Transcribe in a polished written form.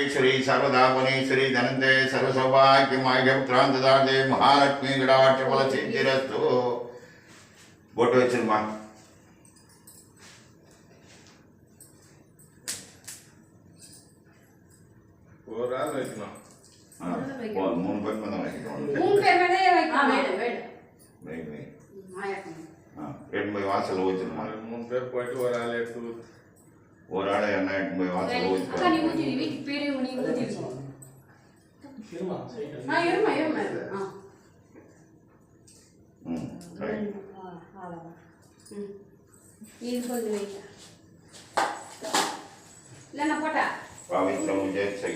सर्वैश्वर्येश्वरी सर्वदापनेश्वरी धनंते सर्वसौभाग्यमायपुत्रांतदाते Mahalakshmi गडाक्षफलसिद्धिरस्तु boat वச்சிருமா ஒரு ஆள் வைக்கணும் மூணு பேர் மேல வைக்கணும் மூணு பேர் மேலே வைக்கணும் வெயிட் மாயக்கம் எட்டு போய் வாசல் வச்சிருமா மூணு பேர் போயிட்டு ஒரு ஆள் எடுத்து ஒரு ஆளை என்ன எட்டு போய் வாசல் வச்சிருமா அக்கா நீ ஊத்தி வீட்டுக்கு பேரே நீ ஊத்தி இருமா இருமா ரைட் இது கொஞ்சம் வைக்க இல்லைன்னா போட்டா पवित्रं जय श्री